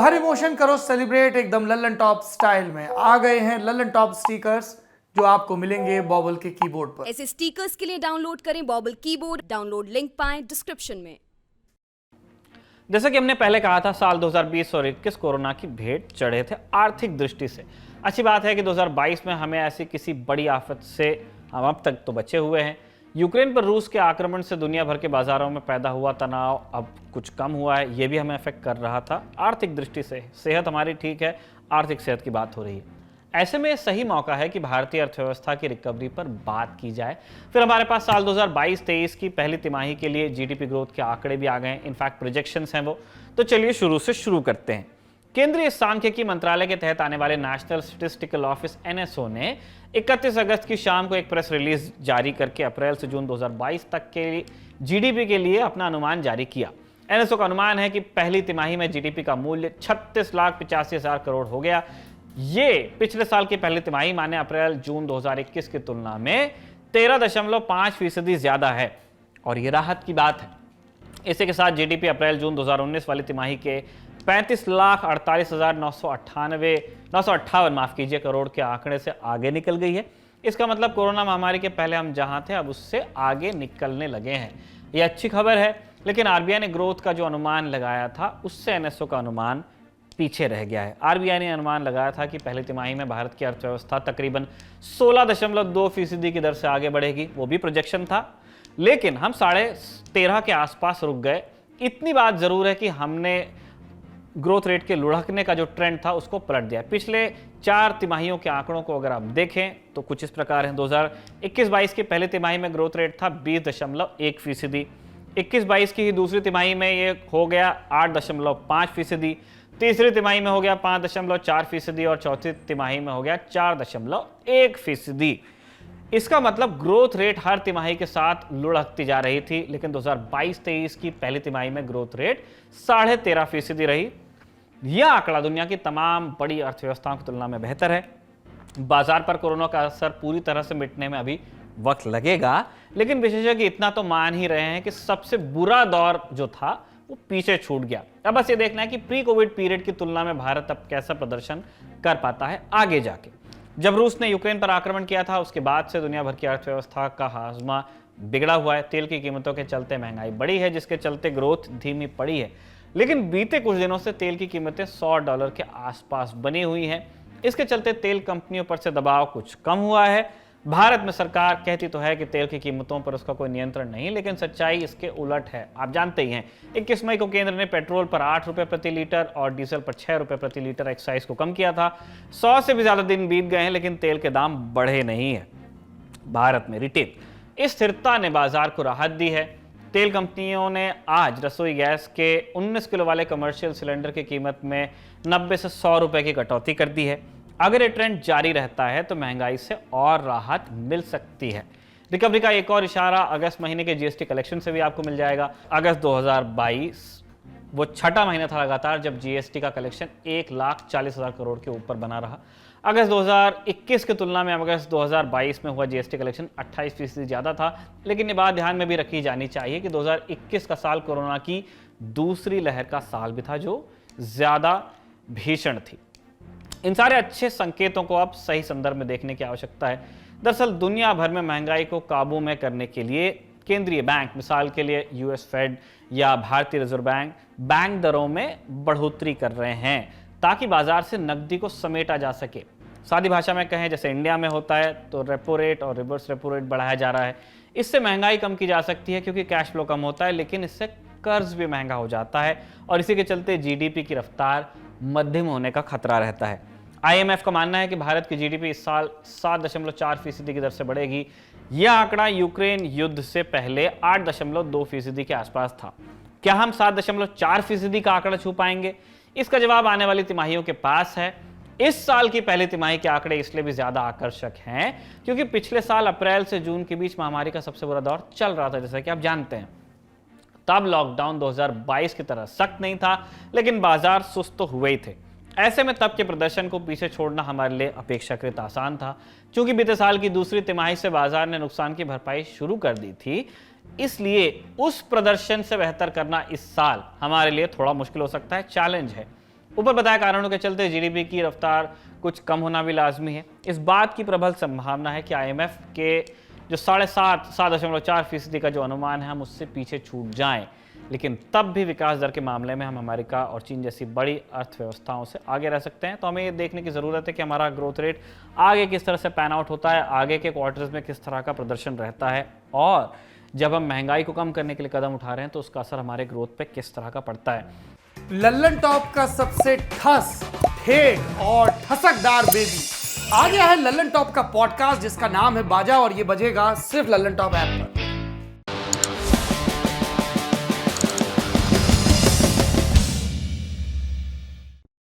हर emotion करो celebrate एकदम Lallan top style में। आ गए हैं लल्लन टॉप स्टिकर्स जो आपको मिलेंगे बॉबल के कीबोर्ड पर। ऐसे स्टिकर्स के लिए डाउनलोड करें बॉबल कीबोर्ड। डाउनलोड लिंक पाएं डिस्क्रिप्शन में। जैसा कि हमने पहले कहा था, साल 2020 और 21 कोरोना की भेंट चढ़े थे आर्थिक दृष्टि से। अच्छी बात है कि 2022 में हमें ऐसी किसी बड़ी आफत से हम अब तक तो बचे हुए हैं। यूक्रेन पर रूस के आक्रमण से दुनिया भर के बाजारों में पैदा हुआ तनाव अब कुछ कम हुआ है, ये भी हमें अफेक्ट कर रहा था आर्थिक दृष्टि से। सेहत हमारी ठीक है, आर्थिक सेहत की बात हो रही है। ऐसे में सही मौका है कि भारतीय अर्थव्यवस्था की रिकवरी पर बात की जाए। फिर हमारे पास साल 2022-23 की पहली तिमाही के लिए जीडीपी ग्रोथ के आंकड़े भी आ गए हैं, इनफैक्ट प्रोजेक्शंस हैं वो। तो चलिए शुरू से शुरू करते हैं। केंद्रीय सांख्यिकी मंत्रालय के तहत आने वाले नेशनल स्टैटिस्टिकल ऑफिस एनएसओ ने 31 अगस्त की शाम को एक प्रेस रिलीज जारी करके अप्रैल से जून 2022 तक के जीडीपी के लिए अपना अनुमान जारी किया। एनएसओ का अनुमान है कि पहली तिमाही में जीडीपी का मूल्य 36,85,000 करोड़ हो गया। ये पिछले साल की पहली तिमाही माने अप्रैल जून 2021 की तुलना में 13.5% ज्यादा है और ये राहत की बात है। इसी के साथ जीडीपी अप्रैल जून 2019 वाली तिमाही के 35,48,958 माफ कीजिए करोड़ के आंकड़े से आगे निकल गई है। इसका मतलब कोरोना महामारी के पहले हम जहां थे अब उससे आगे निकलने लगे हैं। यह अच्छी खबर है, लेकिन आरबीआई ने ग्रोथ का जो अनुमान लगाया था उससे एनएसओ का अनुमान पीछे रह गया है। आरबीआई ने अनुमान लगाया था कि पहली तिमाही में भारत की अर्थव्यवस्था तकरीबन 16.2% की दर से आगे बढ़ेगी, वो भी प्रोजेक्शन था, लेकिन हम 13.5 के आसपास रुक गए। इतनी बात जरूर है कि हमने ग्रोथ रेट के लुढ़कने का जो ट्रेंड था उसको पलट दिया। पिछले 4 तिमाहियों के आंकड़ों को अगर आप देखें तो कुछ इस प्रकार हैं। 2021-22 की पहली तिमाही में ग्रोथ रेट था 20.1%। 21-22 की ही दूसरी तिमाही में ये हो गया 8.5%। तीसरी तिमाही में हो गया 5.4% और चौथी तिमाही में हो गया 4.1%। इसका मतलब ग्रोथ रेट हर तिमाही के साथ लुढ़कती जा रही थी, लेकिन 2022-23 की पहली तिमाही में ग्रोथ रेट 13.5% रही। यह आंकड़ा दुनिया की तमाम बड़ी अर्थव्यवस्थाओं की तुलना में बेहतर है। बाजार पर कोरोना का असर पूरी तरह से मिटने में अभी वक्त लगेगा, लेकिन विशेषज्ञ इतना तो मान ही रहे हैं कि सबसे बुरा दौर जो था वो पीछे छूट गया। अब बस ये देखना है कि प्री कोविड पीरियड की तुलना में भारत अब कैसा प्रदर्शन कर पाता है आगे जाके। जब रूस ने यूक्रेन पर आक्रमण किया था उसके बाद से दुनिया भर की अर्थव्यवस्था का हाजमा बिगड़ा हुआ है। तेल की कीमतों के चलते महंगाई बढ़ी है, जिसके चलते ग्रोथ धीमी पड़ी है। लेकिन बीते कुछ दिनों से तेल की कीमतें $100 के आसपास बनी हुई हैं। इसके चलते तेल कंपनियों पर से दबाव कुछ कम हुआ है। भारत में सरकार कहती तो है कि तेल की कीमतों पर उसका कोई नियंत्रण नहीं, लेकिन सच्चाई इसके उलट है। आप जानते ही हैं 21 मई को केंद्र ने पेट्रोल पर 8 रुपए प्रति लीटर और डीजल पर 6 रुपए प्रति लीटर एक्साइज को कम किया था। 100 से भी ज्यादा दिन बीत गए हैं, लेकिन तेल के दाम बढ़े नहीं है। भारत में रिटेल इस स्थिरता ने बाजार को राहत दी है। तेल कंपनियों ने आज रसोई गैस के 19 किलो वाले कमर्शियल सिलेंडर की कीमत में 90 से 100 रुपए की कटौती कर दी है। अगर ये ट्रेंड जारी रहता है तो महंगाई से और राहत मिल सकती है। रिकवरी का एक और इशारा अगस्त महीने के जीएसटी कलेक्शन से भी आपको मिल जाएगा। अगस्त 2022 वो छठा महीना था लगातार जब जीएसटी का कलेक्शन 1,40,000 करोड़ के ऊपर बना रहा। अगस्त 2021 की तुलना में अगस्त 2022 में हुआ जीएसटी कलेक्शन 28% ज़्यादा था, लेकिन ये बात ध्यान में भी रखी जानी चाहिए कि 2021 का साल कोरोना की दूसरी लहर का साल भी था जो ज़्यादा भीषण थी। इन सारे अच्छे संकेतों को अब सही संदर्भ में देखने की आवश्यकता है। दरअसल दुनिया भर में महंगाई को काबू में करने के लिए केंद्रीय बैंक, मिसाल के लिए यूएस फेड या भारतीय रिजर्व बैंक, बैंक दरों में बढ़ोतरी कर रहे हैं ताकि बाजार से नकदी को समेटा जा सके। सादी भाषा में कहें जैसे इंडिया में होता है तो रेपो रेट और रिवर्स रेपो रेट बढ़ाया जा रहा है। इससे महंगाई कम की जा सकती है क्योंकि कैश फ्लो कम होता है, लेकिन इससे कर्ज भी महंगा हो जाता है और इसी के चलते जीडीपी की रफ्तार मध्यम होने का खतरा रहता है। आईएमएफ का मानना है कि भारत की जीडीपी इस साल 7.4% की दर से बढ़ेगी। यह आंकड़ा यूक्रेन युद्ध से पहले 8.2% के आसपास था। क्या हम 7.4% का आंकड़ा छू पाएंगे? इसका जवाब आने वाली तिमाहियों के पास है। इस साल की पहली तिमाही के आंकड़े इसलिए भी ज्यादा आकर्षक हैं क्योंकि पिछले साल अप्रैल से जून के बीच महामारी का सबसे बुरा दौर चल रहा था, जैसा कि आप जानते हैं। तब लॉकडाउन 2022 की तरह सख्त नहीं था, लेकिन बाजार सुस्त तो हुए ही थे। ऐसे में तब के प्रदर्शन को पीछे छोड़ना हमारे लिए अपेक्षाकृत आसान था। चूंकि बीते साल की दूसरी तिमाही से बाजार ने नुकसान की भरपाई शुरू कर दी थी, इसलिए उस प्रदर्शन से बेहतर करना इस साल हमारे लिए थोड़ा मुश्किल हो सकता है, चैलेंज है। ऊपर बताए कारणों के चलते जीडीपी की रफ्तार कुछ कम होना भी लाजमी है। इस बात की प्रबल संभावना है कि आईएमएफ के जो 7.4% का जो अनुमान है हम उससे पीछे छूट जाएं, लेकिन तब भी विकास दर के मामले में हम अमेरिका और चीन जैसी बड़ी अर्थव्यवस्थाओं से आगे रह सकते हैं। तो हमें ये देखने की ज़रूरत है कि हमारा ग्रोथ रेट आगे किस तरह से पैन आउट होता है, आगे के क्वार्टर्स में किस तरह का प्रदर्शन रहता है, और जब हम महंगाई को कम करने के लिए कदम उठा रहे हैं तो उसका असर हमारे ग्रोथ पे किस तरह का पड़ता है। लल्लन टॉप का सबसे ठस, ठेठ और ठसकदार बेबी आ गया है लल्लन टॉप का पॉडकास्ट, जिसका नाम है बाजा, और ये बजेगा सिर्फ लल्लन टॉप ऐप पर।